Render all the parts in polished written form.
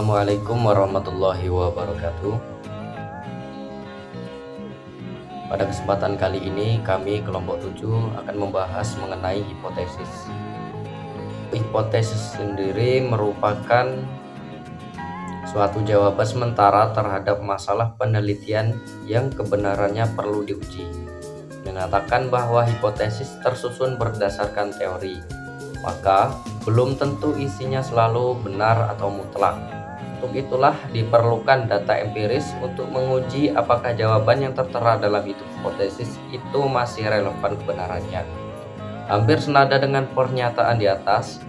Assalamualaikum warahmatullahi wabarakatuh. Pada kesempatan kali ini kami kelompok 7 akan membahas mengenai hipotesis. Hipotesis sendiri merupakan suatu jawaban sementara terhadap masalah penelitian yang kebenarannya perlu diuji. Mengatakan bahwa hipotesis tersusun berdasarkan teori, maka belum tentu isinya selalu benar atau mutlak. Untuk itulah diperlukan data empiris untuk menguji apakah jawaban yang tertera dalam hipotesis itu masih relevan kebenarannya. Hampir senada dengan pernyataan di atas,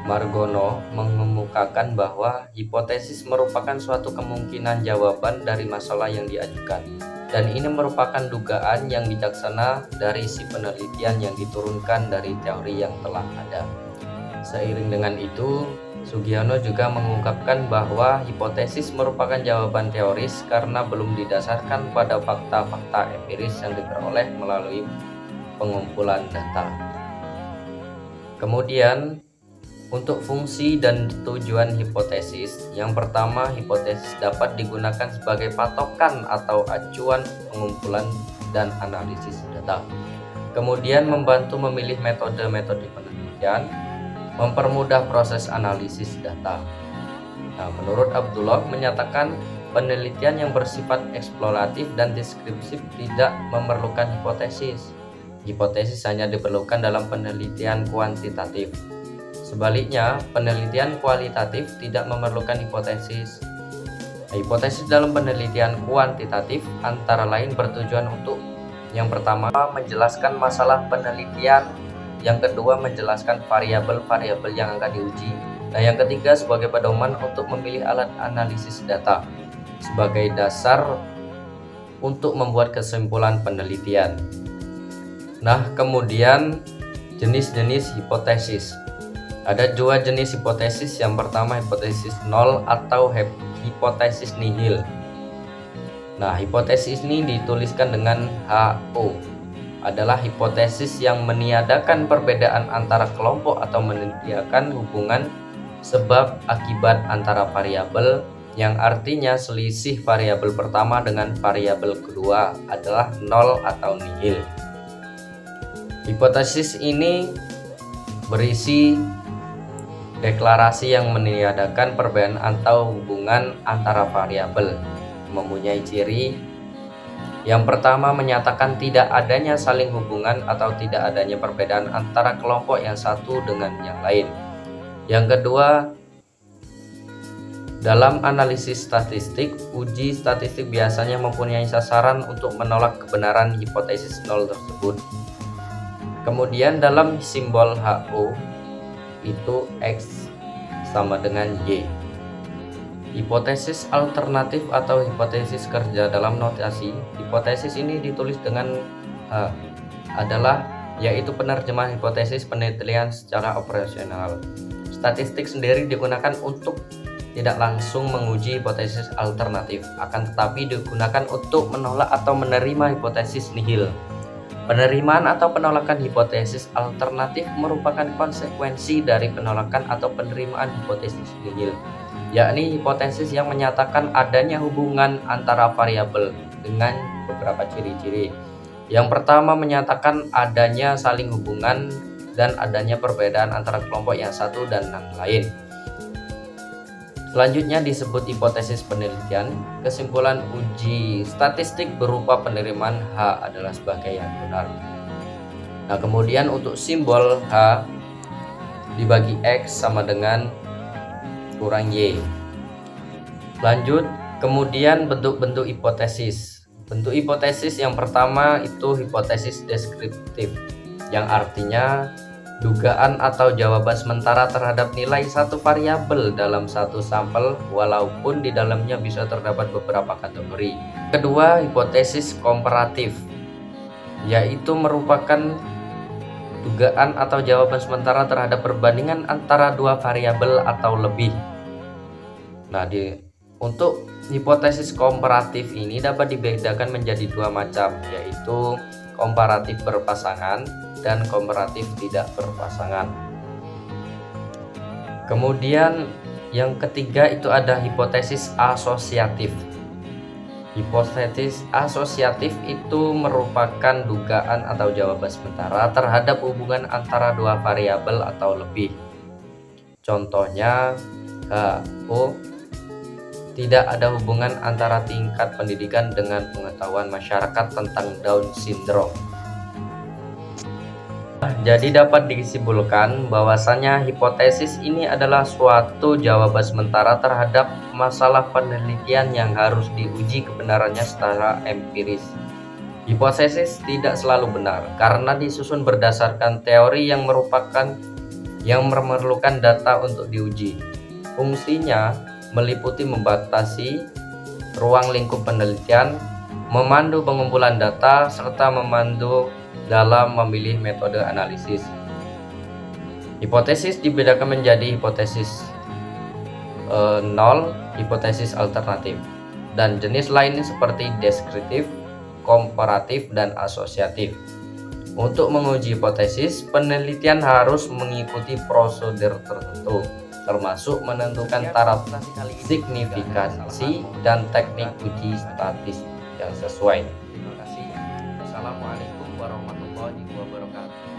Margono mengemukakan bahwa hipotesis merupakan suatu kemungkinan jawaban dari masalah yang diajukan, dan ini merupakan dugaan yang bijaksana dari si penelitian yang diturunkan dari teori yang telah ada. Seiring dengan itu, Sugiono juga mengungkapkan bahwa hipotesis merupakan jawaban teoris karena belum didasarkan pada fakta-fakta empiris yang diperoleh melalui pengumpulan data. Kemudian, untuk fungsi dan tujuan hipotesis, yang pertama, hipotesis dapat digunakan sebagai patokan atau acuan pengumpulan dan analisis data. Kemudian membantu memilih metode-metode penelitian, mempermudah proses analisis data. Menurut Abdullah menyatakan penelitian yang bersifat eksploratif dan deskriptif tidak memerlukan hipotesis. Hipotesis hanya diperlukan dalam penelitian kuantitatif. Sebaliknya, penelitian kualitatif tidak memerlukan hipotesis. Hipotesis dalam penelitian kuantitatif antara lain bertujuan untuk yang pertama menjelaskan masalah penelitian, yang kedua menjelaskan variabel-variabel yang akan diuji, dan yang ketiga sebagai pedoman untuk memilih alat analisis data sebagai dasar untuk membuat kesimpulan penelitian. Kemudian jenis-jenis hipotesis. Ada dua jenis hipotesis. Yang pertama hipotesis nol atau hipotesis nihil. Hipotesis ini dituliskan dengan HO. Adalah hipotesis yang meniadakan perbedaan antara kelompok atau menyediakan hubungan sebab akibat antara variabel, yang artinya selisih variabel pertama dengan variabel kedua adalah nol atau nihil. Hipotesis ini berisi deklarasi yang meniadakan perbedaan atau hubungan antara variabel, mempunyai ciri. Yang pertama menyatakan tidak adanya saling hubungan atau tidak adanya perbedaan antara kelompok yang satu dengan yang lain. Yang kedua, dalam analisis statistik, uji statistik biasanya mempunyai sasaran untuk menolak kebenaran hipotesis nol tersebut. Kemudian dalam simbol HO itu X sama dengan Y. Hipotesis alternatif atau hipotesis kerja dalam notasi, hipotesis ini ditulis dengan yaitu penerjemahan hipotesis penelitian secara operasional. Statistik sendiri digunakan untuk tidak langsung menguji hipotesis alternatif, akan tetapi digunakan untuk menolak atau menerima hipotesis nihil. Penerimaan atau penolakan hipotesis alternatif merupakan konsekuensi dari penolakan atau penerimaan hipotesis nihil, yakni hipotesis yang menyatakan adanya hubungan antara variabel dengan beberapa ciri-ciri. Yang pertama menyatakan adanya saling hubungan dan adanya perbedaan antara kelompok yang satu dan yang lain. Selanjutnya disebut hipotesis penelitian. Kesimpulan uji statistik berupa penerimaan H adalah sebagai yang benar. Kemudian untuk simbol H dibagi X sama dengan kurang Y. Lanjut, kemudian bentuk-bentuk hipotesis. Bentuk hipotesis yang pertama itu hipotesis deskriptif, yang artinya dugaan atau jawaban sementara terhadap nilai satu variabel dalam satu sampel, walaupun di dalamnya bisa terdapat beberapa kategori. Kedua, hipotesis komparatif, yaitu merupakan dugaan atau jawaban sementara terhadap perbandingan antara dua variabel atau lebih. Untuk hipotesis komparatif ini dapat dibedakan menjadi dua macam, yaitu komparatif berpasangan dan komparatif tidak berpasangan. Kemudian Yang ketiga itu ada hipotesis asosiatif. Hipotesis asosiatif itu merupakan dugaan atau jawaban sementara terhadap hubungan antara dua variabel atau lebih. Contohnya, O, tidak ada hubungan antara tingkat pendidikan dengan pengetahuan masyarakat tentang Down syndrome. Jadi dapat disimpulkan bahwasanya hipotesis ini adalah suatu jawaban sementara terhadap masalah penelitian yang harus diuji kebenarannya secara empiris. Hipotesis tidak selalu benar karena disusun berdasarkan teori yang memerlukan data untuk diuji. Fungsinya meliputi membatasi ruang lingkup penelitian, memandu pengumpulan data, serta memandu dalam memilih metode analisis. Hipotesis dibedakan menjadi hipotesis nol, hipotesis alternatif, dan jenis lain seperti deskriptif, komparatif, dan asosiatif. Untuk menguji hipotesis, penelitian harus mengikuti prosedur tertentu, termasuk menentukan taraf signifikansi dan teknik uji statistik yang sesuai. Terima kasih. Assalamualaikum warahmatullahi wabarakatuh.